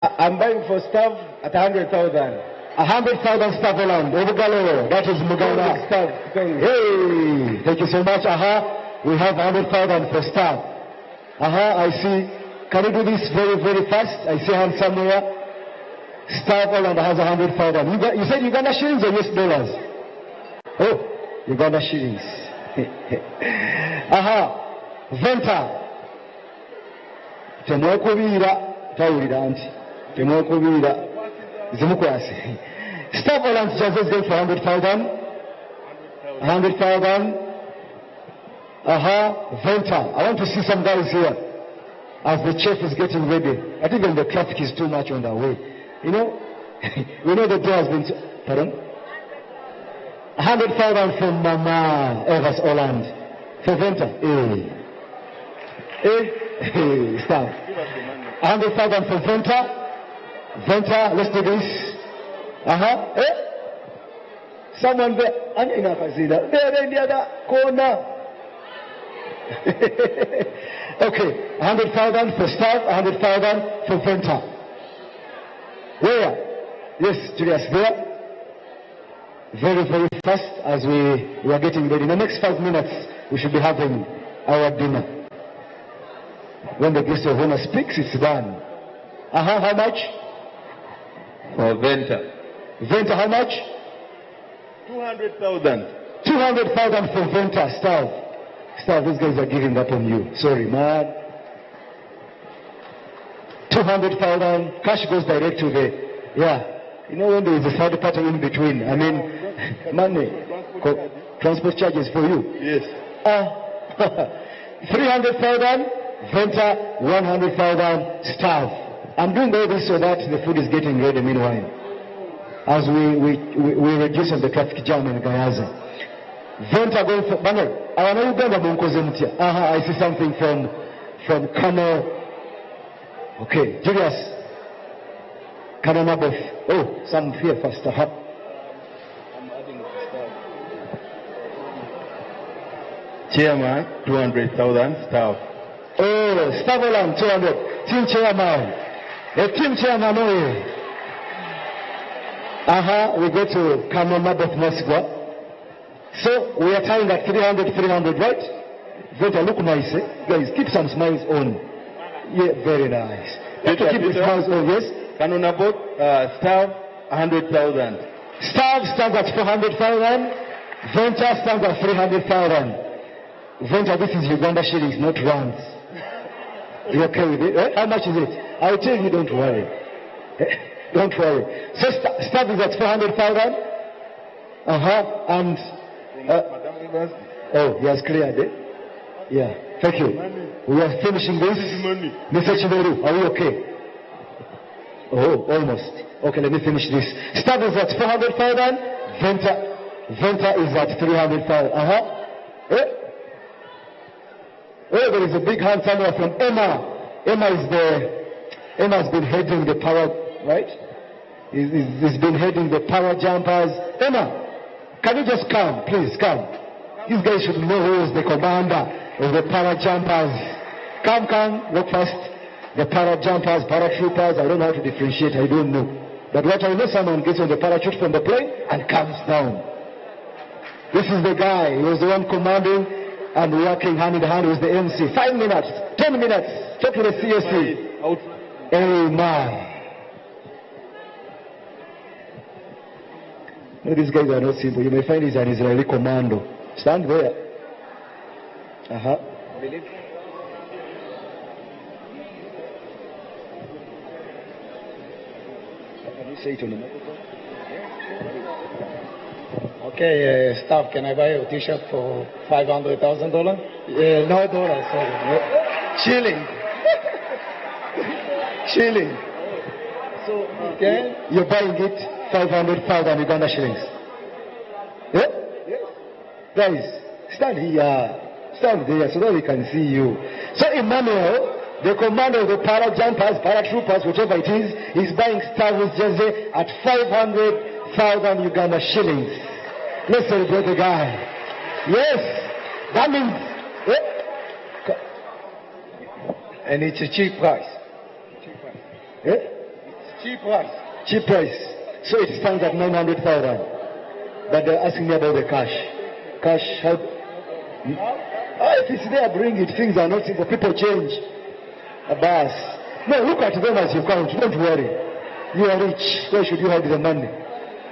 I'm buying for staff at 100,000. 100,000 staff around. That is Muganda. Staff. Hey, thank you so much. We have 100,000 for staff. I see. Can you do this very, very fast? I see hand somewhere. Staff Holland has 100,000. You said Uganda shillings or US dollars? Oh, Uganda shillings. Venta. Temwekubira tawulira anti. Temwekubira zimukwase. Staff Holland just is going for 100,000. 100,000. Venta. I want to see some guys here as the chef is getting ready. I think even the traffic is too much on the way. You know, we know the day has been. Pardon? 100,000 from Mama Evers Holland for Venta. Stop. 100,000 for Venta. Venta, let's do this. Someone there. I'm in a casino. There in the other corner. Okay, 100,000 for staff, 100,000 for Venta. Where? Yes, Julius, there. Very, very fast as we are getting ready. In the next 5 minutes, we should be having our dinner. When the guest of honor speaks, it's done. How much? For Venta. Venta, how much? 200,000. 200,000 for Venta, staff. Staff, these guys are giving up on you. Sorry, man. 200,000. Cash goes direct to the, You know when there is a third party in between. I mean, money. Transport charges for you. Yes. 300,000. Venta, 100,000. Staff. I'm doing all this so that the food is getting ready meanwhile. As we reduce the traffic jam in Gayaza. Venta going for Banner. I see something from Kano. Okay, Julius. Kano Maboth. Oh, some here first. I'm adding staff. Chairman, 200,000 staff. Oh, staff around 200. Team chairman. A team chairman. We go to Kano Maboth Mosgwa. So we are tying at 300, right? Venta, look nice, eh? Guys, keep some smiles on. Yeah, very nice. Keep the smiles on, yes? Kanunabot, staff, 100,000. Staff stands at 400,000. Venta stands at 300,000. Venta, this is Uganda shillings, not rands. You okay with it? Eh? How much is it? I'll tell you, don't worry. Don't worry. So staff is at 400,000. And he has cleared it. Yeah, thank you. We are finishing this. Mr. Chiveru, are we okay? Oh, almost. Okay, let me finish this. Staff is at 400,000. Venta is at 300,000. There is a big hand somewhere from Emma. Emma's been heading the power, right? He's been heading the power jumpers. Emma, can you just come? Please come. These guys should know who is the commander of the power jumpers. Come, walk fast. The power jumpers, paratroopers, I don't know how to differentiate, I don't know. But what I know, someone gets on the parachute from the plane and comes down. This is the guy, he was the one commanding and working hand in hand with the MC. 5 minutes, 10 minutes, talk to the CSC. Oh my. No, these guys are not simple. You may find he's an Israeli commando. Stand there. Can you say it on the microphone? Okay, staff, can I buy a t-shirt for $500,000? No dollars, sorry. Shilling. Shilling. So, okay. You're buying it 500,000 Uganda shillings. Yeah? Yes. Guys, stand here. Stand there so that we can see you. So Emmanuel, the commander of the parajumpers, paratroopers, whatever it is buying Star Wars jersey at 500,000 Uganda shillings. Let's celebrate the guy. Yes, that means. And it's a cheap price. Yeah? cheap price. Cheap price. So it stands at 900,000. But they're asking me about the cash. Cash, how? If it's there, bring it. Things are not simple. People change. Abbas. No, look at them as you count. Don't worry. You are rich. Why should you hide the money?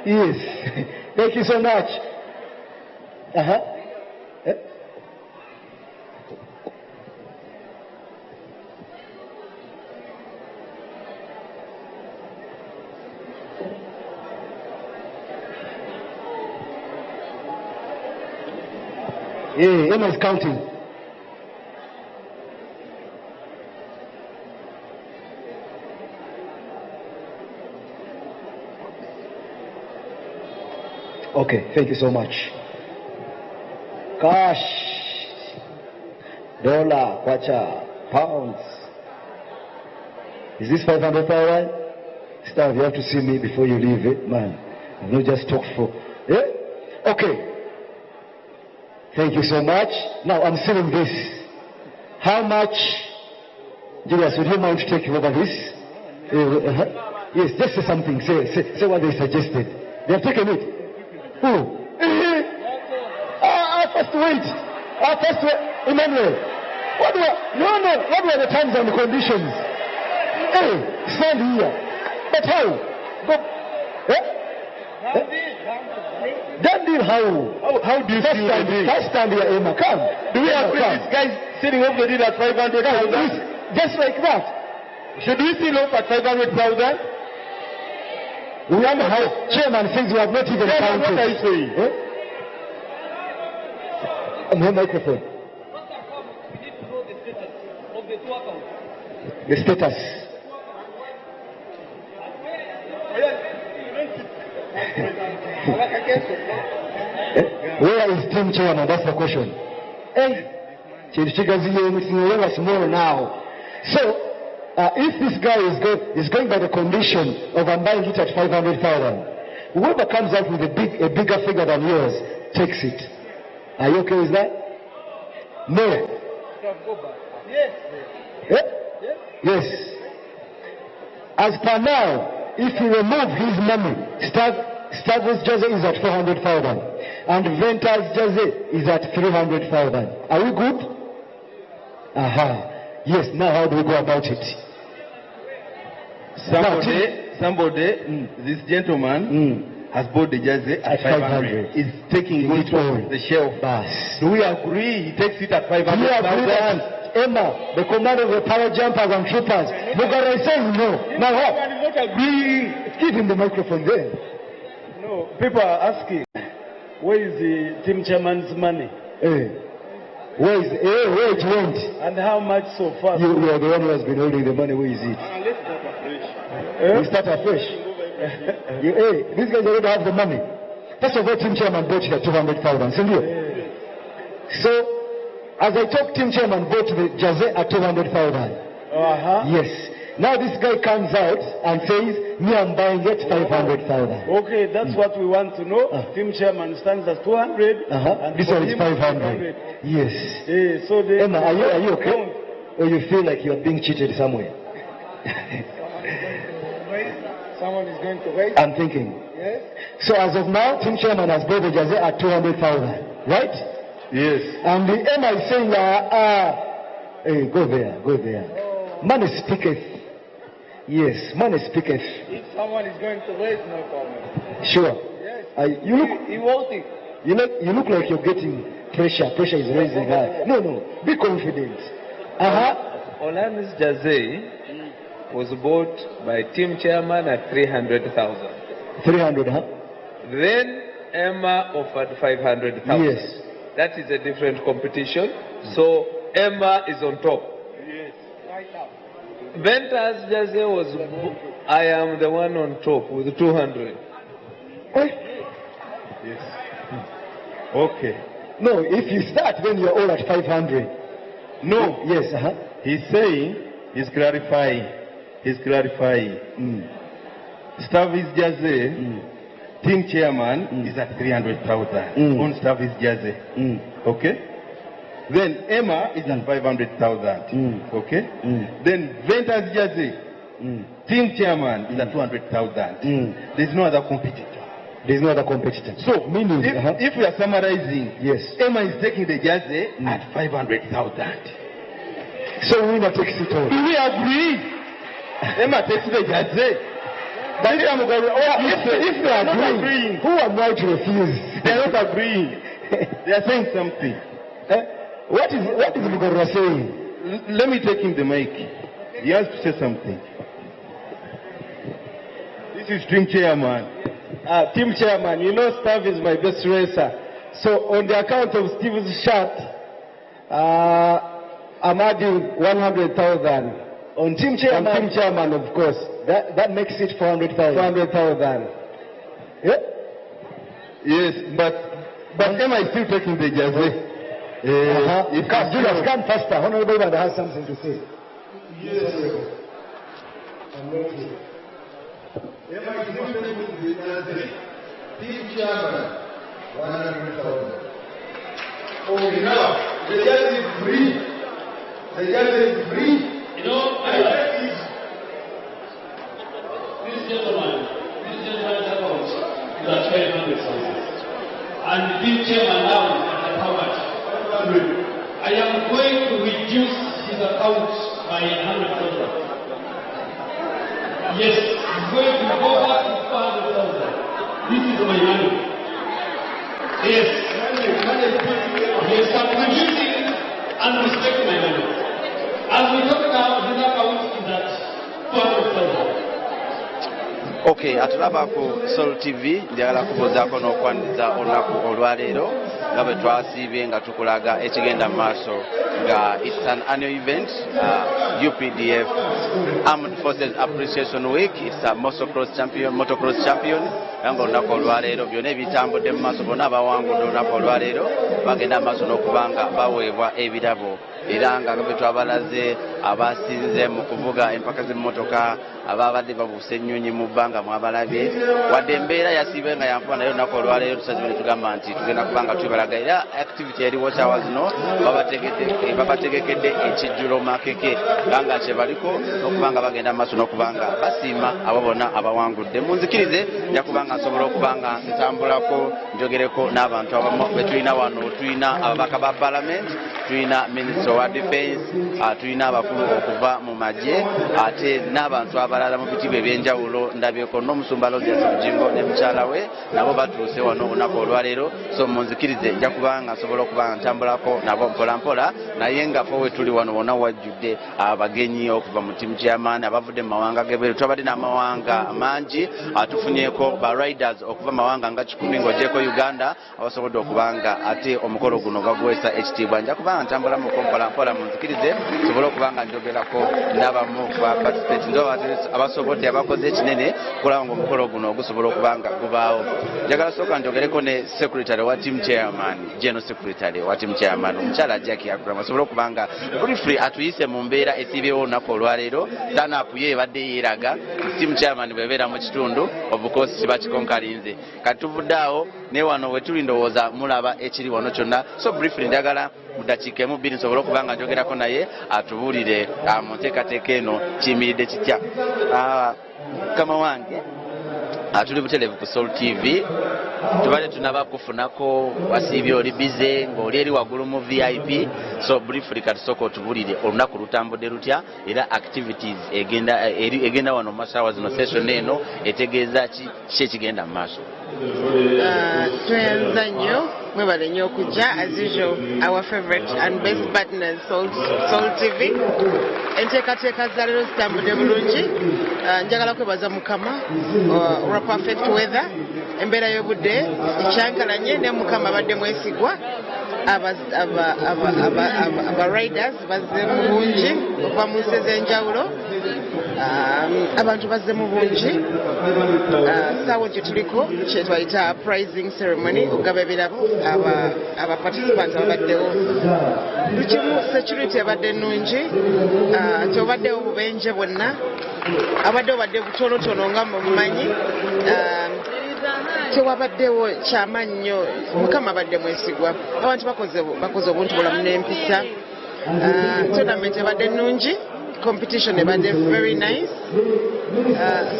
Yes. Thank you so much. Yeah, Emma is counting. Okay, thank you so much. Cash, dollar, kwacha, pounds. Is this 500,000? Staff, you have to see me before you leave, man. I'm not just talk for. Okay. Thank you so much. Now I'm selling this. How much? Julius, would you mind taking over this? Yes, just say something. Say what they suggested. They have taken it. Who? First wait. First wait. Emmanuel. What were the terms and conditions? Hey, stand here. But how? That deal, how do you see the deal? Just stand here, Emma. Come. Do we agree this guy's selling off the deal at 500,000? Just like that. Should we still off at 500,000? We have chairman things we have not even counted. What are you saying? No microphone. The status. Where is team chairman? That's the question. Small now. So, if this guy is going by the condition of I'm buying it at 500,000, whoever comes out with a bigger figure than yours takes it. Are you okay with that? No. Yes. As per now, if you remove his money, Stavros Jose is at 400,000 and Ventas Jose is at 300,000. Are we good? Yes, now how do we go about it? Somebody, this gentleman has bought the jersey at 500. He's taking it from the shelf. Do we agree he takes it at 500,000? Do you agree that Emma, the commander of the power jumpers and troopers, Bugara is saying no. Now what? Give him the microphone there. No, people are asking, where is the team chairman's money? Where it went? And how much so far? You are the one who has been holding the money. Where is it? Let's start afresh. We start afresh. These guys already have the money. First of all, team chairman bought it at 200,000. So, as I talk, team chairman bought the jersey at 200,000. Yes. Now this guy comes out and says, me, I'm buying it 500,000. Okay, that's what we want to know. Team chairman stands at 200. And this one is 500. Yes. So Emma, are you okay? Or you feel like you're being cheated somewhere? Someone is going to wait. I'm thinking. Yes. So as of now, team chairman has bought the jersey at 200,000. Right? Yes. And the Emma is saying, hey, go there. Money speaketh. Yes, money speaketh. If someone is going to wait, no problem. Sure. Yes. He won't. You look like you're getting pressure. Pressure is rising high. No. Be confident. Olanu's jersey was bought by team chairman at 300,000. 300, huh? Then Emma offered 500,000. Yes. That is a different competition. So Emma is on top. Yes. Right now. Ventas jersey was, I am the one on top with 200. Yes. Okay. No, if you start when you're all at 500. No. Yes, He's saying, he's clarifying. Stavis jersey, team chairman is at 300,000 on Stavis jersey. Okay? Then Emma is at 500,000. Okay? Then Ventas jersey Team chairman is at 200,000. There's no other competitor. There's no other competitor. So, meaning, if we are summarizing, yes, Emma is taking the jersey at 500,000. So winner takes it all. Do we agree? Emma takes the jersey. But if they are not agreeing, who am I to refuse? They are not agreeing. They are saying something. What is Mugorora saying? Let me take him the mic. He has to say something. This is team chairman. Team chairman, you know Stav is my best racer. So on the account of Steve's shirt, I'm adding 100,000. On team chairman? On team chairman, of course. That makes it 400,000. 400,000. Yeah? Yes, but Emma is still taking the jersey. Julius, come faster. Honorable Bada has something to say. Yes. Emma is still taking the jersey. Team chairman, 100,000. Okay, now, the jersey is free. The jersey is free. You know, this gentleman's account is at 500,000. And the team chairman now is at how much? 100. I am going to reduce his account by 100,000. Yes, he's going to go back to 400,000. This is my money. Yes. Yes, I'm reducing and respect my money. As we talk now, his account is at 400,000. Okay, atulaba ku Soul TV njagala kubuzaako n'okwaniriza olunaku olwaleero nga bwe twasiibye nga tukulaga ekigenda mu maaso nga it's an annual event, UPDF Armed Forces Appreciation Week. It's a motocross champion nga olunaku olwaleero byonna ebitambudde mu maaso bonna abawangudde olunaku olwaleero bagenda mu maaso n'okubanga baweebwa ebirabo era nga bwe twabalaze abasinze mu kuvuga empaka z'emmotoka ababadde babuuse ennyonyi mu bbanga mwabalabye wadde embeera yasiibe nga yanfuba naye olunaku olwaleero tusazibe ne tugamba nti tugenda kubanga twebalaga era activity eri watch hours no babategekedde ekijjulo makeke nga kye baliko n'okubanga bagenda mu maaso n'okubanga basiima abo bonna abawangudde. Munzikirize nja kubanga nsobola okubanga ntambulako njogereko n'abantu abamu be tulina wano. Tulina ababaka ba parliament, tulina minister wa defense, tulina abakulu okuva mu magye ate n'abantu abalala mu bitibwa ebyenjawulo. Ndabyeko n'omusumba Rogers Mujingo ne mukyala we nabo batuuse wano olunaku olwaleero. So munzikirize nja kubanga nsobola okubanga ntambulako nabo mpola mpola naye nga ffe we tuli wano wonna wajjudde abagenyi okuva mu timu chairman abavudde mu mawanga g'ebweru. Twabadde n'amawanga mangi tufunyeeko ba riders okuva mawanga nga 10 ng'ogyeko Uganda abasobodde okubanga ate omukolo guno baguweesa ekitiibwa. Nja kubanga ntambula mu mpola mpola munzikirize sobole okubanga njogerako n'abamu ba participate ndo abasobodde abakoze ekinene kulaba nga omukolo guno ogusobola okubanga gubaawo. Njagala sooka njogereko ne secretary wa team chairman, general secretary wa team chairman omukyala Jackie Abraham asobole okubanga briefly atuyise mu mbeera esiibyewo olunaku olwaleero. Tanapu ye ebadde yeeraga team chairman bwebeera mu kitundu of course kiba kikonkalinze kati tuvudde awo ne wano we tuli ndowooza mulaba ekiri wano kyonna. So briefly njagala mu dakiika emu bbiri nsobole okubanga njogerako naye atubuulire mu nteekateeka eno kiyimiridde kitya. Mukama wange tuli butereevu ku Soul TV tubadde tunaba kufunako wasiibye oli bize ng'oli eri waggulu mu VIP. So briefly katusooka otubulire olunaku lutambudde lutya era activities egenda wano mu maaso awa zino session eno etegeeza ki ekigenda mu maaso. Tweyanza nnyo mwebale nnyo okujja as usual our favorite and best partners Soul TV. Enteekateeka za leero zitambudde bulungi. Njagala kwebaza Mukama olwa perfect weather, embeera y'obudde ekyankalanye ne Mukama abadde mwesigwa. Aba riders bazze mu bungi okuva mu nsi ez'enjawulo. Abantu bazze mu bungi. Saawa gye tuliko kye twayita prizing ceremony okugaba ebirabo aba participants ababaddewo. Lukimu security abadde nnungi. Tobaddewo bubenje bwonna. Abaddewo badde butonotono nga mumanyi. Tewabaddewo kyamaanyi nnyo. Mukama abadde mwesigwa. Abantu bakoze obuntu bulamu n'empisa. Tournament ebadde nnungi. competition ebadde very nice.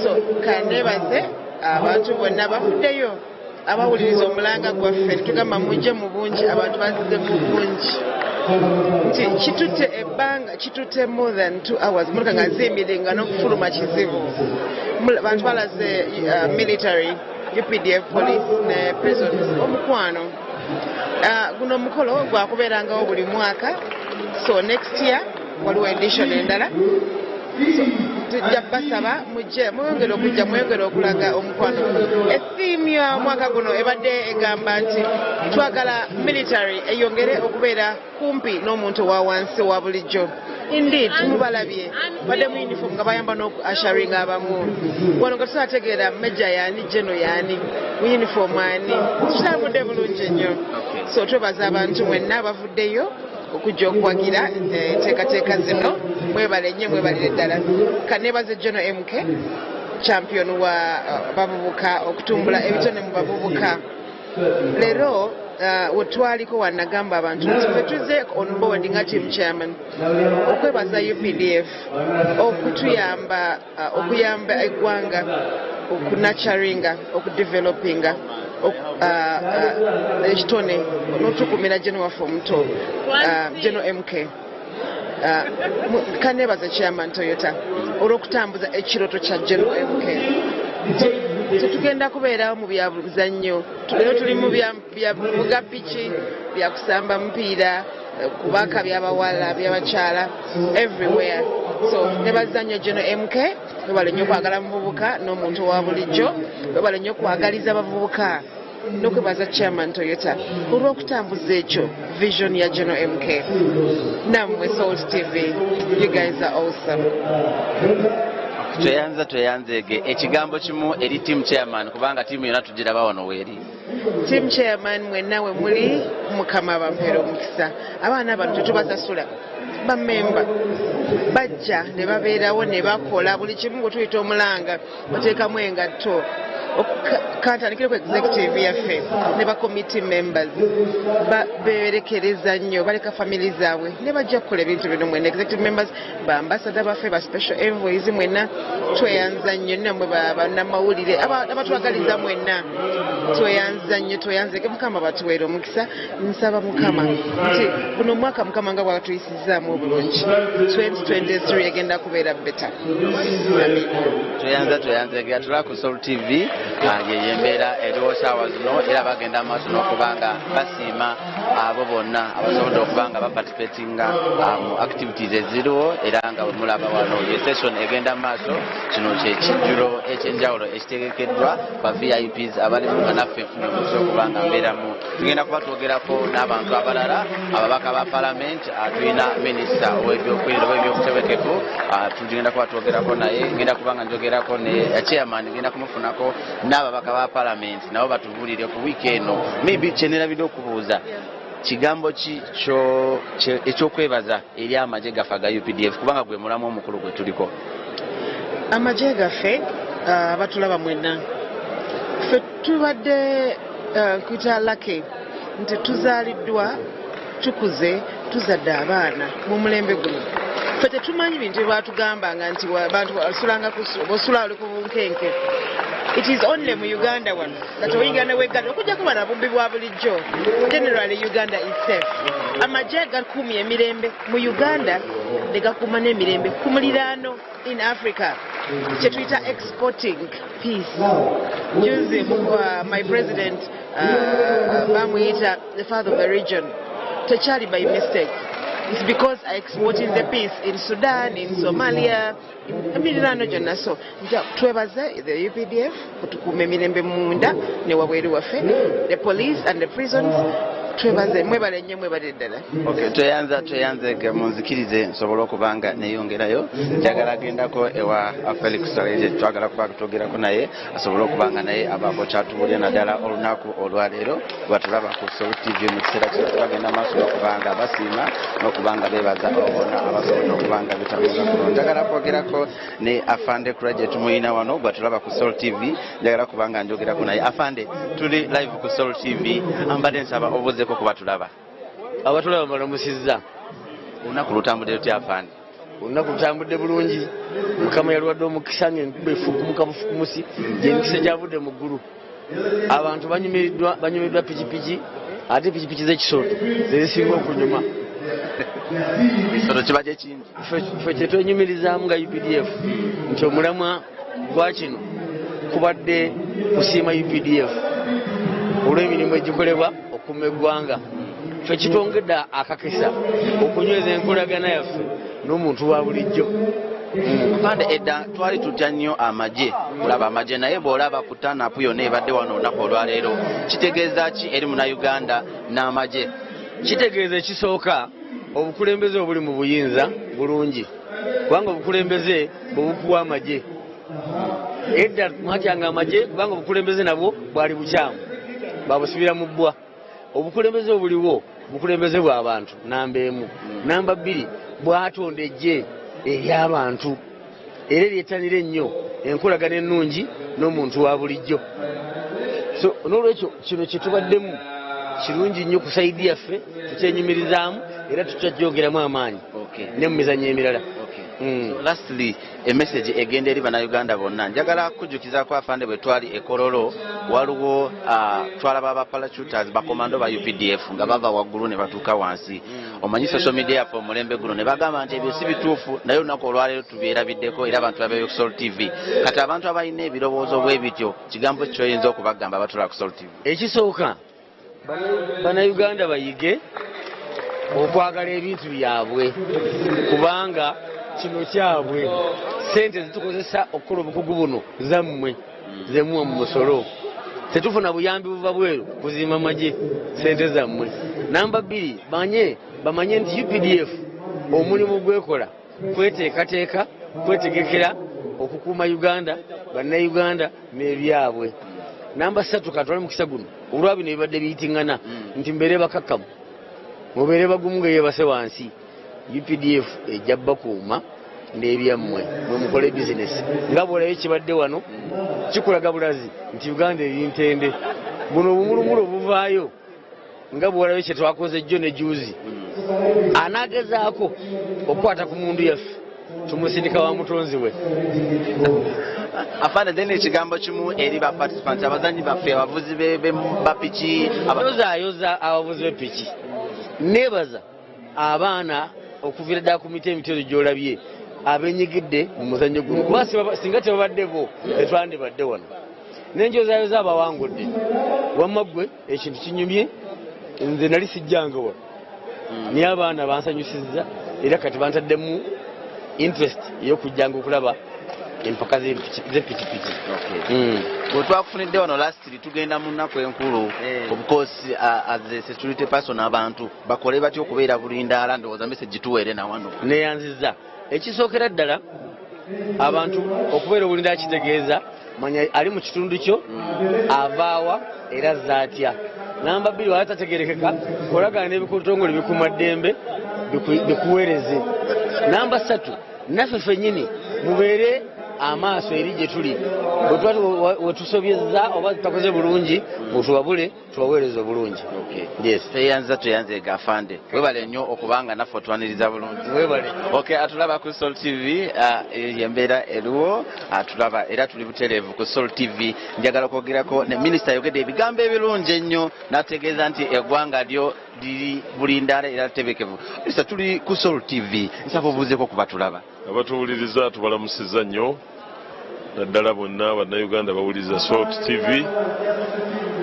So kanebaze abantu bonna bafuddeyo abawuliriza omulanga gwaffe tugamba mujje mu bungi abantu bazze mu bungi nti kitutte ebbanga kitutte more than 2 hours muleka nga zimbiranga n'okufuluma kizibu abantu balaze military UPDF police ne prisons omukwano guno omukolo gwakubeerangawo buli mwaka so next year waliwo edition endala tujja basaba mujje mwongere okulaga omukwano etheme ya mwaka guno ebadde egamba nti twagala military eyongere okubeera kumpi n'omuntu wa wansi wa bulijjo indeed mubalabye badde mu uniform nga bayamba n'asharinga abamu wano nga tusategeera meja yaani geno yaani mu uniform ani tutambudde bulungi nnyo so twebaza abantu mwenna abavuddeyo okujja okuwagira enteekateeka zino mwebale nnyo mwebalire ddala kanebaze General MK champion wa bavubuka okutumbula ebitone mu bavubuka leero wetwaliko wanagamba abantu nti ffe tuze on board nga team chairman okwebaza UPDF okutuyamba okuyamba eggwanga okunaturinga okudevelopinga ekitone n'otukumira General waffe omuto General MK kanebaza chairman Toyota olw'okutambuza ekiroto kya General MK tetugenda kubeerawo mu byabuzannyo leero tuli mu byavuga piki byakusamba mupiira kubaka byabawala byabakyala everywhere so nebazannyo General MK webale nnyo okwagala muvubuka n'omuntu wa bulijjo webale nnyo okwagaliza abavubuka n'okwebaza chairman Toyota olw'okutambuza ekyo vision ya General MK nammwe Salt TV you guys are awesome. tweyanzege ekigambo kimu eri team chairman kubanga tiimu yonna tugiraba wano weeri team chairman mwennawe muli mukama bampeera omukisa abaana bano tetubasasula bamemba bajja ne babeerawo ne bakola buli kimu bwe tuyita omulanga bateekamu engatto kantandikire ku executive yaffe ne ba committee members beerekereza nnyo baleka family zaabwe ne bajja kukola ebintu bino mwenna executive members ba ambassador baffe ba special envoys mwenna tweyanza nnyo nammwe bannamawulire abatwagaliza mwenna tweyanza nnyo tweyanzeke mukama batuweera omukisa nsaba mukama nti guno mwaka mukama nga bwatuyisizaamu obulungi 2023 egenda kubeera beta tweyanzege atula ku Soul TV yeyembeera eriwo saawa zino era bagenda amaaso n'okubanga basiima abo bonna abasobodde okubanga baparticipatinga mu activities eziriwo era nga bwemulaba wano ye session egenda maaso kino kyekijjulo ekyenjawulo ekitegekeddwa ba VIPs abalimu nga naffe funa okusobola okubanga mbeeramu tugenda kuba twogerako n'abantu abalala ababaka ba parliament tulina minisita ow'ebyokwerinda oba ebyokutebekevu tugenda kuba twogerako naye ngenda kubanga njogerako ne chairman ngenda kumufunako n'ababaka ba parliament nabo batubuulire ku wiiki eno maybe kyenerabidde okubuuza kigambo ki ekyokwebaza eri amagye gaffe aga UPDF kubanga gwe mulamu omukulu gwe tuliko amagye gaffe batulaba mwenna ffe tubadde kuyita lake nti tuzaaliddwa tukuze tuzadde abaana mu mulembe guno ffe tetumanyi bintu byebatugambanga nti abantu basulanga bosula oli ku bunkenke. It is only mu Uganda one that Uganda weganda okujja kuba na bubbi bwa bulijjo. Generally Uganda is safe. Amagye gakumye emirembe mu Uganda negakuma n'emirembe ku muliraano in Africa. Chetwita exporting peace. Juzi my president bamuyita the father of the region. Techali by mistake. It's because I exported the peace in Sudan, in Somalia, in Milano Jonaso. Twebaze, the UPDF, kutukume mirembe munda, ne wabweru wafe, the police and the prisons. Twebaze, mwebale nnyo mwebale ddala. Okay, tweyanze munzikirize nsobola okubanga neyongerayo. Njagala agendako ewa Felix Saleje twagala kubanga twogerako naye asobola okubanga naye abaako kyatubulya naddala olunaku olwaleero lwatulaba ku Soul TV mu kiseera kino twagenda maaso okubanga basiima n'okubanga beebaza obona abasobola okubanga bitabuuza kuno. Njagala kwogerako ne Afande Kuraje tumuyina wano gwatulaba ku Soul TV. Njagala kubanga njogerako naye. Afande, tuli live ku Soul TV. Ambadde nsaba obuze ko kubatulaba abatulaba balamusizza olunaku lutambudde lutya Afande? olunaku lutambudde bulungi mukama yalwadde omukisa ng'enkuba efukumuka bufukumusi gy'emikisa gyavudde mu ggulu abantu banyumiddwa pikipiki ate pikipiki z'ekisooto zezisinga okunyuma ekisolo kiba kyekingi ffe kyetwenyumirizaamu nga UPDF nti omulamwa gwa kino kubadde kusiima UPDF olw'emirimu egikolebwa okuuma eggwanga ffe kitwongedde akakisa okunyweza enkolagana yaffe n'omuntu wa bulijjo Afande edda twali tutya nnyo amagye kulaba amagye naye bw'olaba ku tanapu yonna ebadde wano olunaku olwaleero kitegeeza ki eri munnayuganda n'amagye? Kitegeeza ekisooka obukulembeze obuli mu buyinza bulungi kubanga obukulembeze bwebukuwa amagye edda mwatyanga amagye kubanga obukulembeze nabwo bwali bukyamu babusibira mu bbwa obukulembeze obuliwo bukulembeze bw'abantu namba emu namba bbiri bwatonda ejje ery'abantu era eryettanira ennyo enkolagana ennungi n'omuntu wa bulijjo so n'olwekyo kino kyetubaddemu kirungi nnyo ku saidi yaffe tukyenyumirizaamu era tukyajjogeramu amaanyi ne mu mizannyo emirala. Lastly, emessage egenda eri bannayuganda bonna njagala kujjukizaako afande bwe twali e Kololo waliwo twalaba aba parachuters bakomando ba UPDF nga bava waggulu ne batuuka wansi omanyi social media yaffe omulembe guno ne bagamba nti ebyo si bituufu naye olunaku olwaleero tubyerabiddeko era abantu babeeyo ku Soul TV kati abantu abalina ebirowoozo bwe bityo kigambo kyoyinza okubagamba batula ku Soul TV? Ekisooka bannayuganda bayige okwagala ebintu byabwe kubanga kino kyabwe sente zitukozesa okukola obukugu buno zammwe zemuwa mu musolo tetufuna buyambi buva bweru kuzimba magye sente zammwe. Namba bbiri bamanye nti UPDF omulimu gwekola kweteekateeka kwetegekera okukuuma Uganda bannayuganda n'ebyabwe. Namba ssatu katwale mukisa guno olwa bino ebibadde biyitiŋŋana nti mbeere bakakkamu mubeere bagumu nga yeebase wansi UPDF ejja bakuuma n'ebyammwe mwe mukole bizinesi nga bw'olabye kibadde wano kikulaga bulazi nti Uganda eri ntende buno obumulumulu obuvaayo nga bw'olabye kye twakoze jjo ne juuzi anaagezaako okukwata ku mundu yaffe tumusindika wa mutonzi we. Afande then ekigambo kimu eri ba participants abazanyi baffe abavuzi bapiki ayoza abavuzi b'epiki nebaza abaana okuviira ddala ku miti emitero gy'olabye abenyigidde mu muzannyo guno kuba singa tebabadde bo etwandibadde wano nenjozaayoza abawangudde wamma ggwe ekintu kinyumye nze nali sijjanga wano naye abaana bansanyusizza era kati bantaddemu interest ey'okujjanga okulaba empaka z'epikipiki. Bwe twakufunidde wano lastly tugenda mu nnaku enkulu because as a security person abantu bakole batya okubeera bulindaala ndowooza message tuweere na wano neyanziza ekisookera ddala abantu okubeera obulindaala kitegeeza manya ali mu kitundu kyo avaawa era zaatya. Namba bbiri wala tategerekeka kolagana n'ebikutongole bikuumaddembe bikuweereze. Namba ssatu naffe ffennyini mubeere amaaso eri gye tuli wetusobyezza oba tutakoze bulungi mutubabule tubaweereza obulungi. Tuyanze gafande webale nnyo okubanga naffe otwaniriza bulungi. Webale. Atulaba ku Soul TV yembeera eriwo atulaba era tuli butereevu ku Soul TV. Njagala okwogerako ne minisita ayogedde ebigambo ebirungi ennyo n'ategeeza nti eggwanga lyo liri bulindaala era tebekevu. Minisita tuli ku Soul TV nsaba obuuzeeko kuba tulaba abatuwuliriza tubalamusizza nnyo naddala bonna bannayuganda bawuliriza Soul TV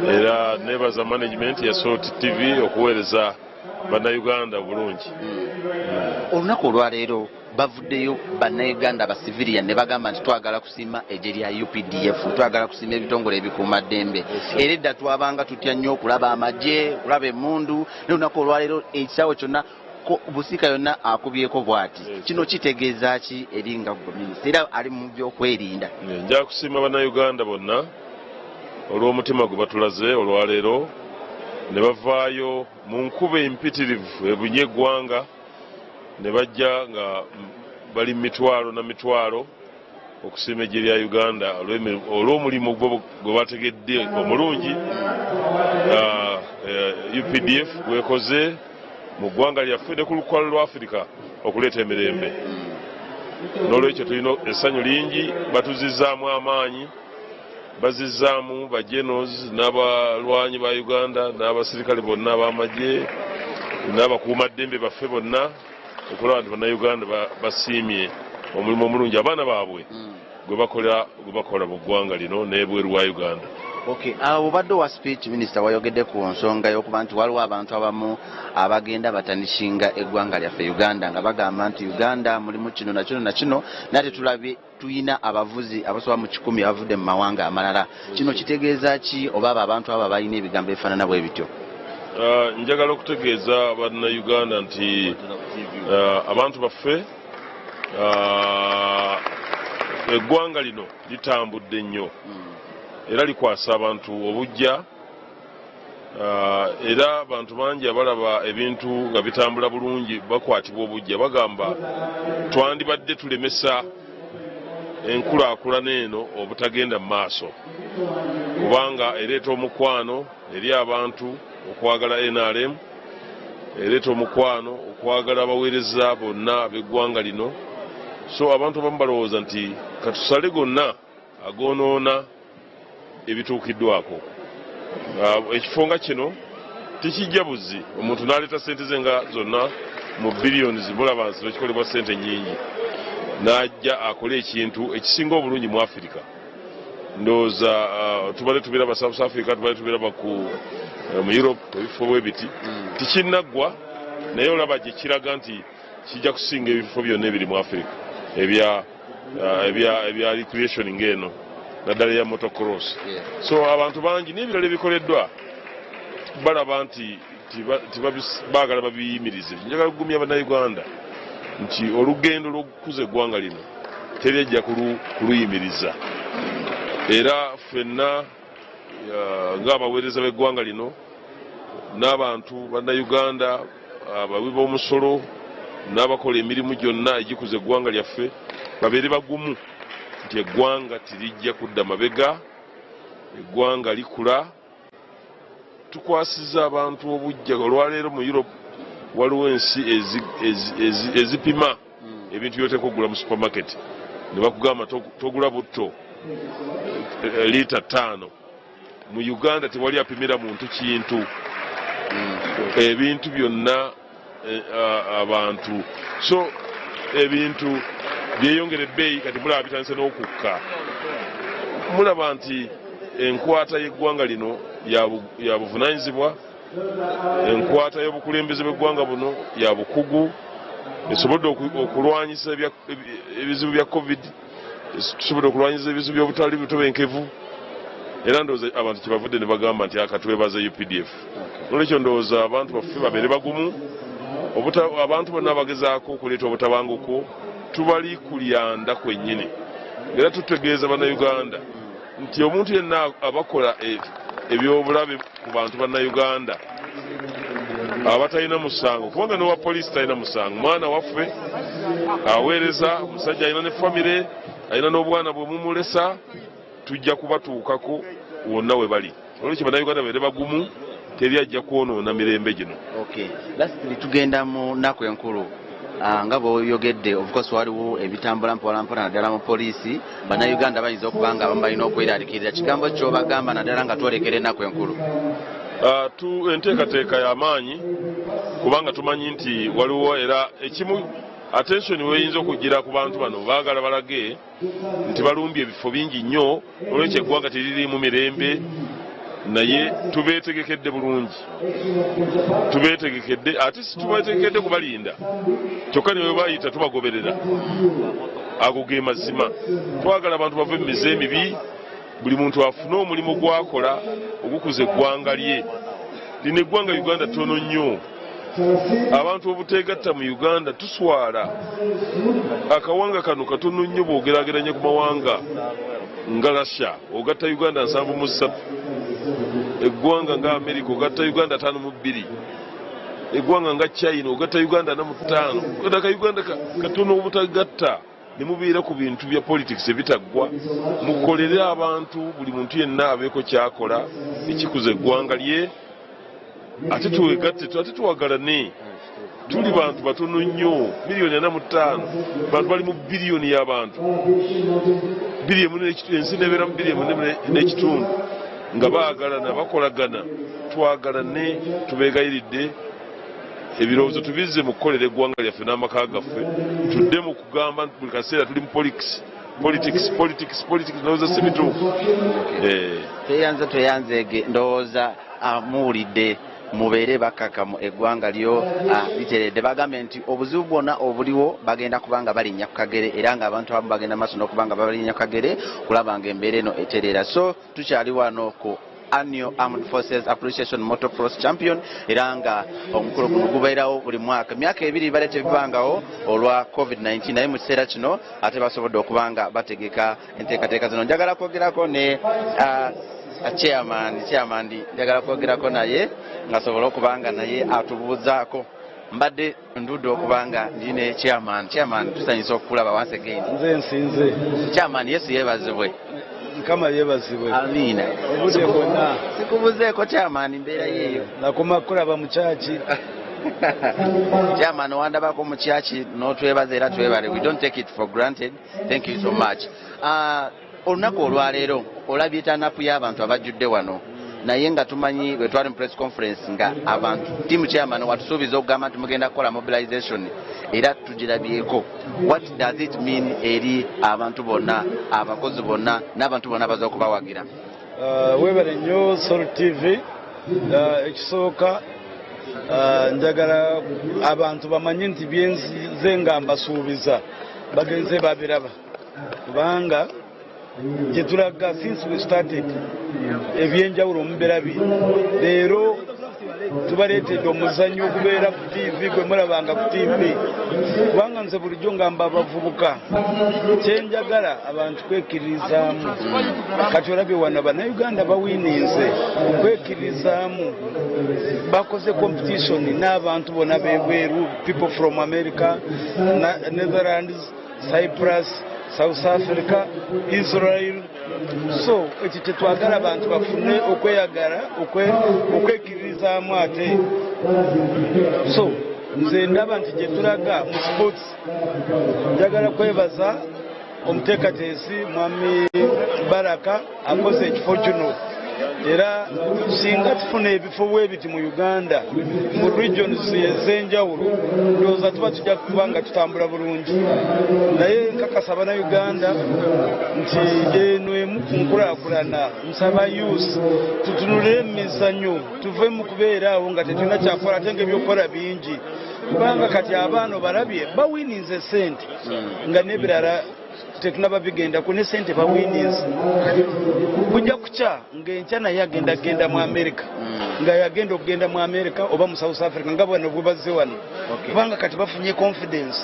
era nebaza management ya Soul TV okuweereza bannayuganda bulungi. Olunaku olwaleero bavuddeyo bannayuganda ba civilian ne bagamba nti twagala kusiima eggye lya UPDF twagala kusiima ebitongole ebikuumaddembe era edda twabanga tutya nnyo okulaba amagye okulaba emmundu naye olunaku olwaleero ekisaawe kyonna busika yonna akubyeko bw'ati kino kitegeeza ki eri nga minisita era ali mu byokwerinda? Nja kusiima bannayuganda bonna olw'omutima gwe batulaze olwaleero ne bavaayo mu nkuba empitirivu ebunye eggwanga ne bajja nga bali mitwalo na mitwalo okusiima eggye lya Uganda olw'omulimu gwe bategedde omulungi UPDF gwekoze mu ggwanga lyaffe ne ku lukwalo lwa Afirika okuleeta emirembe. n'olwekyo tulina essanyu lingi batuzizaamu amaanyi bazizaamu ba generals n'abalwanyi ba Uganda n'abasirikale bonna ab'amagye n'abakuumaddembe baffe bonna okulaba nti bannayuganda basiimye omulimu omulungi abaana baabwe gwe bakola mu ggwanga lino n'ebweru wa Uganda. Okay, obadde wa speech minister wayogedde ku nsonga y'okuba nti waliwo abantu abamu abagenda batanishinga eggwanga lyaffe Uganda nga bagamba nti Uganda mulimu kino na kino na kino nate tulabye tuyina abavuzi abasoba mu 10 abavudde mu mawanga amalala. Kino kitegeeza ki oba abantu abo balina ebigambo ebifaanana bwe bityo? Njagala okutegeeza bannayuganda nti abantu baffe eggwanga lino litambudde nnyo era likwasa abantu obujja era abantu bangi abalaba ebintu nga bitambula bulungi bakwatibwa obujja bagamba twandibadde tulemesa enkulaakulana eno obutagenda mu maaso kubanga ereeta omukwano eri abantu okwagala NRM ereeta omukwano okwagala abaweereza bonna ab'eggwanga lino. So abantu abamu balowooza nti katusale gonna agoonoona ebituukiddwako. Ekifo nga kino tikijja buzi omuntu n'aleeta ssente ze nga zonna mu billions mulaba nti kikolebwa ssente nnyingi n'ajja akole ekintu ekisinga obulungi mu Afirika. Ndowooza tubadde tubeera ba South Africa tubadde tubeera mu Europe ebifo bwe biti tikinnaggwa naye olaba gye kiraga nti kijja kusinga ebifo byonna ebiri mu Afirika ebya recreation ng'eno naddala ya motocross. So abantu bangi n'ebirala ebikoleddwa balaba nti baagala babiyimirize. Njagala kugumya bannayuganda nti olugendo lw'okukuza eggwanga lino teryajja kuluyimiriza era ffenna ng'abaweereza b'eggwanga lino n'abantu bannayuganda abawi b'omusolo n'abakola emirimu gyonna egikuza eggwanga lyaffe babeere bagumu nti eggwanga tirijja kudda mabega, eggwanga likula. Tukwasiza abantu obujja. Olwaleero mu Europe waliwo ensi ezipima ebintu byoteeka okugula mu supermarket ne bakugamba togula butto liita 5. Mu Uganda tewali apimira muntu kintu ebintu byonna abantu. So ebintu byeyongera ebbeeyi kati mulaba bitandise n'okukka. Mulaba nti enkwata y'eggwanga lino ya buvunaanyizibwa, enkwata y'obukulembeze bw'eggwanga buno ya bukugu. Esobodde okulwanyisa ebizibu bya COVID, tusobodde okulwanyisa ebizibu by'obutali butebenkevu era ndowooza abantu kyebavudde ne bagamba nti akatwebaza UPDF. Nolwekyo ndowooza abantu baffe babeere bagumu. Abantu bonna bagezaako okuleeta obutabanguko tubali kulyanda kwennyini era tutegeeza bannayuganda nti omuntu yenna abakola ebyobulabe ku bantu bannayuganda abatalina musango kubanga n'owa poliisi talina musango. Mwana waffe aweereza omusajja alina ne famire alina n'obwana bwe mumulesa tujja kubatuukako wonna we bali. Olwekyo bannayuganda babeere bagumu teryajja kwonoona mirembe gino. Okay, lastly tugenda mu nnaku enkulu nga bw'oyogedde of course waliwo ebitambula mpolampola naddala mu poliisi. Bannayuganda bayinza okuba nga abamu balina okweraliikirira kigambo ky'obagamba naddala nga twolekera ennaku enkulu. Enteekateeka y'amaanyi kubanga tumanyi nti waliwo era ekimu attention weyinza okugira ku bantu bano baagala balage nti balumbye ebifo bingi nnyo olwekyo eggwanga teririimu mirembe naye tubeetegekedde bulungi. Tubeetegekedde ate si tubeetegekedde kubalinda kyokka ne bwe bayita tubagoberera. Ago ge mazima. Twagala abantu bave mu mize emibi buli muntu afune omulimu gwakola ogukuza eggwanga lye. Lino eggwanga Uganda ttono nnyo. Abantu obuteegatta mu Uganda tuswala. Akawanga kano katono nnyo bw'ogerageranya ku mawanga nga Russia ogatta Uganda 7-3. Eggwanga nga America ogatta Uganda 5-2. Eggwanga nga China ogatta Uganda 4-5. Kodaka Uganda katono obutagatta ne mubeera ku bintu bya politics ebitaggwa. Mukolere abantu buli muntu yenna abeeko kyakola ekikuza eggwanga lye ate tuwegatte ate tuwagalane. tuli bantu batono nnyo miliyoni 45 bantu bali mu biliyoni y'abantu ensi nebeera mu biliyoni n'ekitundu nga baagalana bakolagana twagalane tubeegayiridde ebirowoozo tubizze mu kukolera eggwanga lyaffe n'amaka gaffe tudde mu kugamba buli kaseera tuli mu politics ndowooza si bituufu tweyanzeege ndowooza muwulidde mubeere bakakamu eggwanga lyo literedde bagambe nti obuzibu bwonna obuliwo bagenda kubanga balinnya ku kagere era ng'abantu abamu bagenda maaso n'okubanga balinnya ku kagere kulaba nga embeera eno etereera so tukyali wano ku Annual Armed Forces Appreciation Motocross Champion era nga omukolo guno gubeerawo buli mwaka emyaka ebiri bale tebibangawo olwa COVID-19 naye mu kiseera kino ate basobodde okubanga bategeka enteekateeka zino njagala kwogerako ne chairman njagala kwogerako naye ngasobola okubanga naye atubuuzaako mbadde ndudde okubanga ndine chairman tusanyisa okulaba once again nze nsinze chairman yesu yeebazibwe Mukama yeebazibwe amina obudde bwonna sikubuzeeko chairman mbeera yeeyo nakoma kulaba mu kyaki chairman wandabako mu kyaki n'otwebaza era twebale we don't take it for granted thank you so much olunaku olwaleero olabye tanapu y'abantu abajjudde wano naye nga tumanyi bwe twali mu press conference nga abantu tiimu chairman watusuubiza okugamba nti mugenda kukola mobilization era tugirabyeko what does it mean eri abantu bonna abakozi bonna n'abantu bonna baza okubawagira webale nnyo Sol TV ekisooka njagala abantu bamanye nti byenze nga mbasuubiza bagenze babiraba kubanga gye tulaga since we started ebyenjawulo muberabi leero tubaleetedde omuzannyo okubeera ku TV gwe mulabanga ku TV kubanga nze bulijjo ngamba abavubuka kyenjagala abantu kwekiririzaamu kati olabye wano bannayuganda bawininze kwekiririzaamu bakoze competition n'abantu bonna bebweru people from America, Netherlands, Cyprus, South Africa, Israel. So ekyo kyetwagala abantu bafune okweyagala okwekiririzaamu ate so nze ndaba nti gye tulaga mu sports njagala kwebaza omuteekateesi mwami Baraka akoze ekifo kino era singa tufuna ebifo bwebiti mu Uganda mu regions ez'enjawulo ndowooza tuba tujja kuba nga tutambula bulungi naye nkakasa Bannayuganda nti eno emu ku nkulaakulana nsaba youth tutunulire emizannyo tuve mu kubeera awo nga tetulina kyakola ate ng'ebyokukola bingi kubanga kati abaana balabye bawininze sente nga n'ebirala tetunaba bigenda ku ne sente bawininze kujja kuca ng'enkya naye agenda mu America nga yagenda okugenda mu America oba mu South Africa nga bano bwe bazze wano kubanga kati bafunye confidence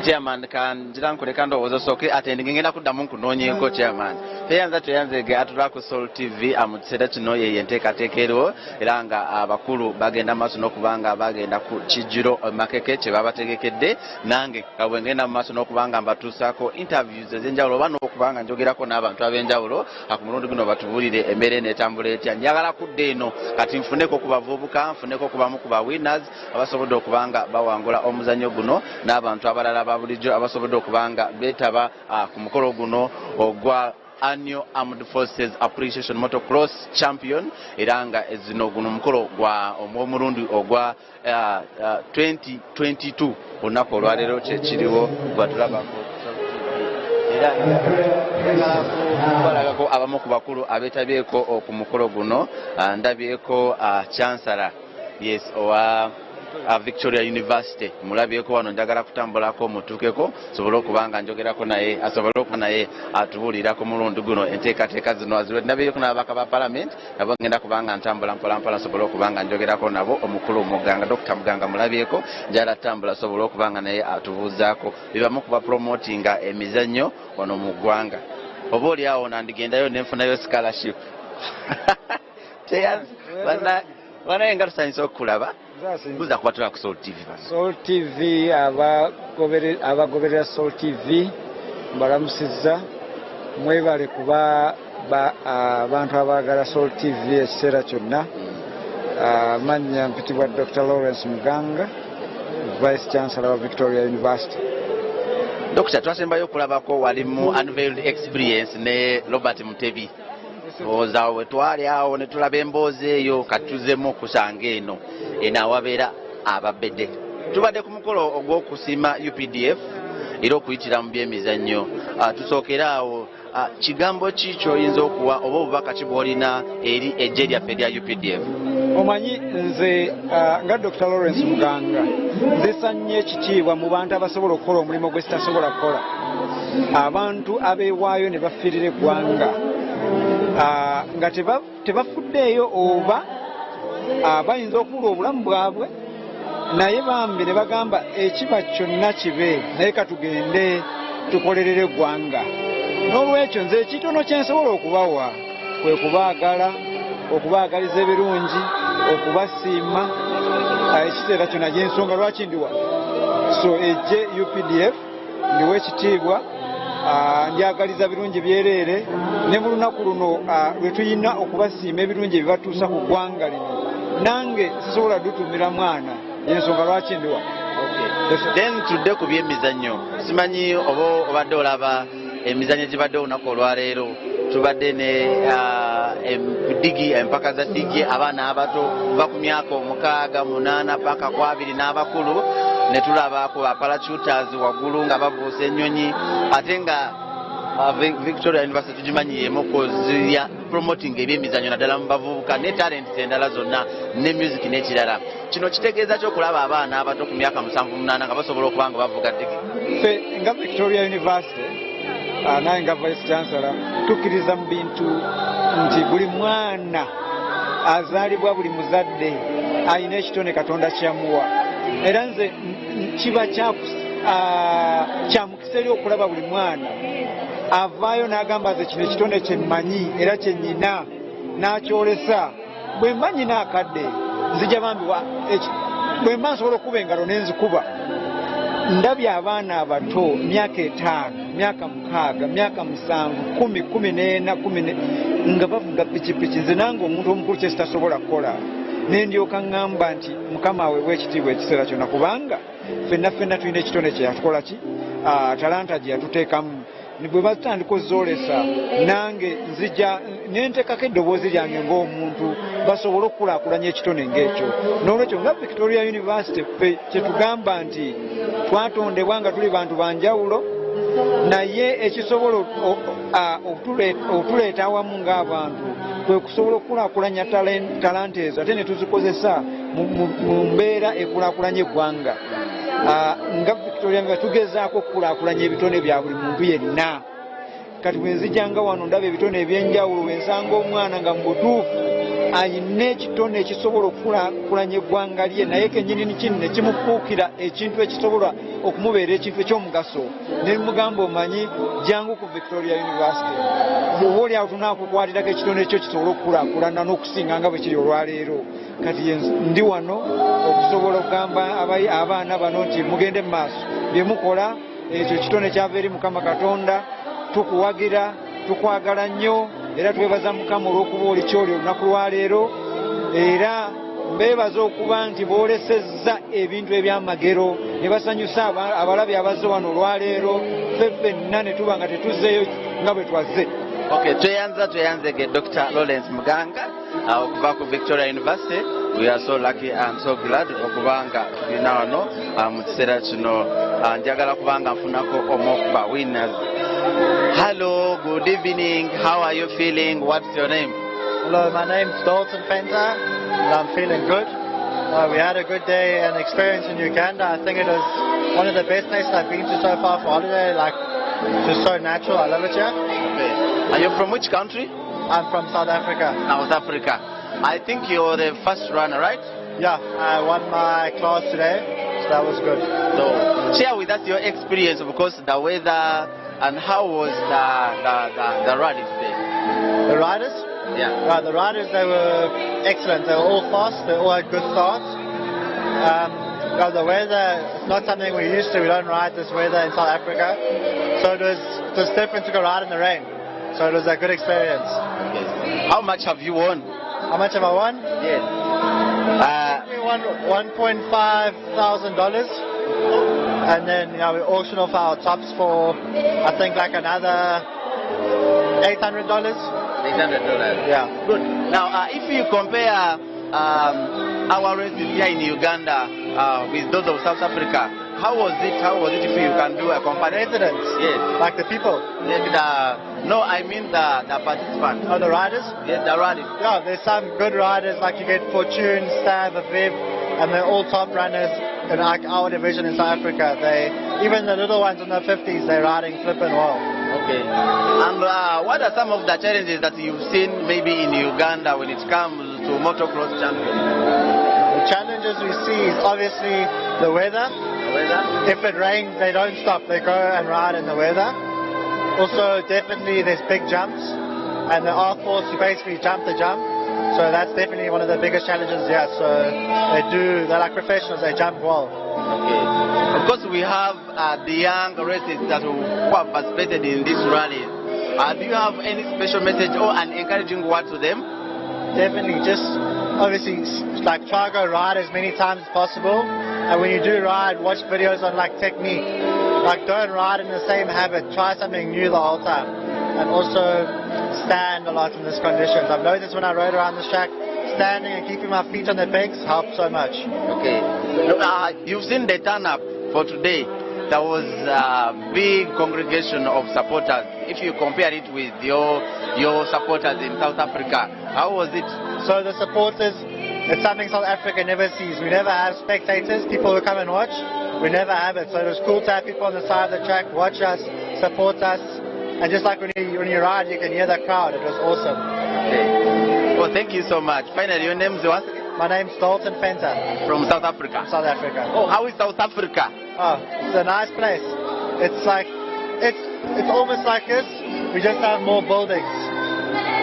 chairman kanjira nkuleka ndowooza osooke ate ngenda kuddamu nkunoonyeeko chairman tweyanzege atula ku Sol TV mu kiseera kino ye enteekateeka eriwo era nga abakulu bagenda maaso n'okubanga bagenda ku kijjiro makeke kye babategekedde nange nga bwe ngenda mu maaso n'okubanga mbatuusaako interviews ez'enjawulo oba n'okubanga njogerako n'abantu ab'enjawulo ku mulundi guno batubuulire embeera eno etambula etya njagala kudda eno kati nfuneko ku bavubuka nfuneko ku bamu ku ba winners abasobodde okubanga bawangula omuzannyo guno n'abantu abalala babulijjo abasobodde okubanga beetaba ku mukolo guno ogwa Annual Armed Forces Appreciation Motocross Champion era nga zino guno mukolo gwa omulundi ogwa 2022 olunaku olwaleero kyekiriwo gwatulabako era balagako abamu ku bakulu abeetabyeko ku mukolo guno ndabyeko Chancellor yes owa Victoria University mulabyeko wano njagala kutambulako mutuukeko sobole okubanga njogerako naye asobole okuba naye atubuulirako mulundi guno enteekateeka zino aziwe ndabyeko n'ababaka ba Parliament nabo ngenda kubanga ntambula mpolampola sobole okubanga njogerako nabo omukulu Muganga Dr. Muganga mulabyeko njala tambula sobole okubanga naye atubuuzaako bibamu kuba promotinga emizannyo wano mu ggwanga oba oli awo nandigendayo nenfunayo scholarship banaye nga tusanyisa okukulaba buza kubatula ku Sol TV Sol TV abagoberera Sol TV mbalamusizza mwebale kuba abantu abaagala Sol TV ekiseera kyonna Manya mpitibwa Dr. Lawrence Muganga, Vice Chancellor of Victoria University. Dr. twasembayo okulabako wali mu unveiled experience ne Robert Mutebi. Oza wetwali awo ne tulaba emboozi eyo katuzemu okusanga eno wabeera ababedde. Tubadde ku mukolo ogw'okusiima UPDF era okuyitira mu byemizannyo. Tusookera awo kigambo ki ky'oyinza okuwa oba obubaka ki bw'olina eri ejje lyaffe lya UPDF? Omanyi nze nga Dr. Lawrence Muganga nzesa nnyo ekitiibwa mu bantu abasobola okukola omulimu gwe sitasobola kukola. Abantu abeewaayo ne bafiirira eggwanga nga tebafuddeeyo oba bayinza okubula obulamu bwabwe naye bambi ne bagamba ekiba kyonna kibe naye katugende tukolerere eggwanga. N'olwekyo nze ekitono kye nsobola okubawa kwe kubaagala, okubaagaliza ebirungi, okubasiima ekiseera kyonna gy'ensonga lwaki ndiwa. So ejje UPDF ndiwa ekitiibwa, ndyagaliza birungi byereere ne mu lunaku luno lwe tuyina okubasiima ebirungi ebibatuusa ku ggwanga lino nange sisobola dutumira mwana y'ensonga lwaki ndiwa. Then tudde ku byemizannyo. Simanyi oba obadde olaba emizannyo gibadde olunaku olwaleero. Tubadde ne digi, empaka za digi abaana abato kuva ku myaka 6, 8 paka ku 2 n'abakulu. Ne tulaba ku parachuters waggulu nga babuusa ennyonyi ate nga Victoria University tugimanyi y'emu kozya promoting ebyemizannyo naddala mu bavubuka ne talent endala zonna ne music n'ekirala. Kino kitegeeza ky'okulaba abaana abato ku myaka 7-8 nga basobola okuba nga bavuga digi. Ffe nga Victoria University naye nga Vice Chancellor tukkiriza mu bintu nti buli mwana azaalibwa, buli muzadde alina ekitone Katonda kyamuwa. Era nze kiba kyamukisa eri okulaba buli mwana avaayo n'agamba nze kino ekitone kye mmanyi era kye nnyina n'akyolesa. Bwe mba nnyina akadde nzija bambi bwe mba nsobola okuba engalo n'enzikuba. Ndabye abaana abato myaka 5, myaka 6, myaka 7, 10, 14, 14 nga bavuga pikipiki. Nze nange omuntu omukulu kye sitasobola kukola ne ndyoka ŋŋamba nti Mukama aweebwe ekitiibwa ekiseera kyonna kubanga ffenna tulina ekitone kye yatukola ki talanta gye yatuteekamu. Bwe batandika ozoolesa nange nzija nenteekako eddoboozi lyange ng'omuntu basobole okukulaakulanya ekitone ng'ekyo. N'olwekyo nga Victoria University ffe kye tugamba nti twatondebwa nga tuli bantu banjawulo naye ekisobola okutuleeta awamu ng'abantu kwe kusobola okukulaakulanya talanta ezo ate ne tuzikozesa mu mbeera ekulaakulanya eggwanga. Nga Victoria nga tugezaako okukulaakulanya ebitone bya buli muntu yenna. Kati bwe nzijanga wano ndaba ebitone eby'enjawulo bwe nsanga omwana nga mu butuufu ayina ekitone ekisobola okukulaakulanya eggwanga lye naye kennyini kino ne kimufuukira ekintu ekisobola okumubeera ekintu eky'omugaso. Ne mugamba omanyi jangu ku Victoria University bw'oba oli awo tunaakukwatirako ekitone ekyo kisobola okukulaakulana n'okusinga nga bwe kiri olwaleero. Kati ndi wano okusobola okugamba abaana bano nti mugende mu maaso bye mukola ekyo kitone kyava eri Mukama Katonda. Tukuwagira, tukwagala nnyo era twebaza Mukama olw'okuba oli kyoli olunaku lwaleero era mbeebaza okuba nti boolesezza ebintu ebyamagero ne basanyusa abalabi abazze wano olwaleero ffenna ne tuba nga tetuzzeeyo nga bwe twazze. Tweyanzege Dr. Lawrence Muganga okuva ku Victoria University. We are so lucky and so glad okubanga tulina wano mu kiseera kino. Njagala kubanga nfunako omukuba winners. Hello, good evening. How are you feeling? What's your name? Hello, my name's Dalton Fenter and I'm feeling good. We had a good day and experience in Uganda. I think it was one of the best places I've been to so far for holiday. Like, just so natural. I love it here. Okay. Are you from which country? I'm from South Africa. South Africa. I think you're the first runner, right? Yeah, I won my class today, so that was good. So, share with us your experience, because the weather and how was the rally today? The riders? Yeah. The riders, they were excellent. They were all fast. They all had good starts. The weather, it's not something we're used to. We don't ride this weather in South Africa. So it was different to go ride in the rain. So it was a good experience. Yes. How much have you won? How much have I won? Yes. $1,500, and then we auction off our tops for I think like another $800. $800. Yeah. Good. Now, if you compare our races here in Uganda with those of South Africa, how was it? How was it if you can do a comparison? Residents? Yes. Like the people? Yes, no, I mean the participants. Oh, the riders? Yes, the riders. Yeah, there's some good riders, like you get Fortune, Stab, Viv, and they're all top runners in like our division in South Africa. Even the little ones in the 50s, they're riding flipping well. Okay. And what are some of the challenges that you've seen maybe in Uganda when it comes to motocross champions? The challenges we see is obviously the weather. If it rains, they don't stop. They go and ride in the weather. Also, definitely there's big jumps, and they are forced to basically jump the jump. So that's definitely one of the biggest challenges. Yeah. So they're like professionals. They jump well. Okay. Of course, we have the young racers that who have participated in this rally. Do you have any special message or an encouraging word to them? Definitely, just obviously like try to go ride as many times as possible. And when you do ride, watch videos on like technique. Like don't ride in the same habit. Try something new the whole time. And also stand a lot in these conditions. I've noticed when I rode around this track, standing and keeping my feet on the pegs helped so much. Okay. You've seen the turn up for today. There was a big congregation of supporters. If you compare it with your supporters in South Africa, how was it? So the supporters, it's something South Africa never sees. We never have spectators, people who come and watch. We never have it. So it was cool to have people on the side of the track watch us, support us. And just like when you ride, you can hear the crowd. It was awesome. Okay. Well, thank you so much. Finally, your name is what? My name's Dalton Fenter. From South Africa? South Africa. Oh, how is South Africa? Oh, it's a nice place. It's like, it's almost like this. We just have more buildings.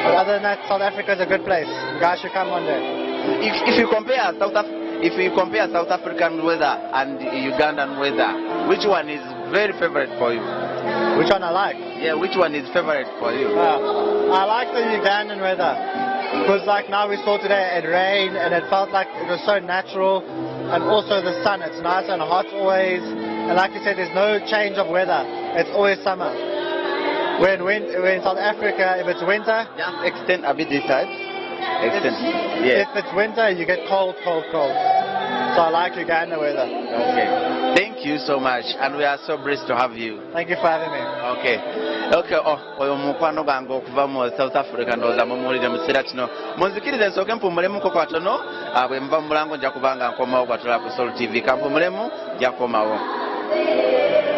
But other than that, South Africa is a good place. You guys should come one day. If you compare South African weather and Ugandan weather, which one is very favorite for you? Which one I like? Yeah, which one is favorite for you? I like the Ugandan weather. Because like now we saw today, it rained and it felt like it was so natural. And also the sun, it's nice and hot always. And like you said, there's no change of weather. It's always summer. When in South Africa, if it's winter... Just extend a bit this side. Extend. Yeah. If it's winter, you get cold. So I like Uganda weather. Okay. Thank you so much. And we are so blessed to have you. Thank you for having me. Okay. Oyo mukwano gange okuva mu South Africa ndowooza mumuwulire mu kiseera kino munzikirize nsooke mpumulemu ko katono bwe mva mu mulango nja kubanga nkomawo kwatula ku Soul TV kampumulemu nja kukomawo.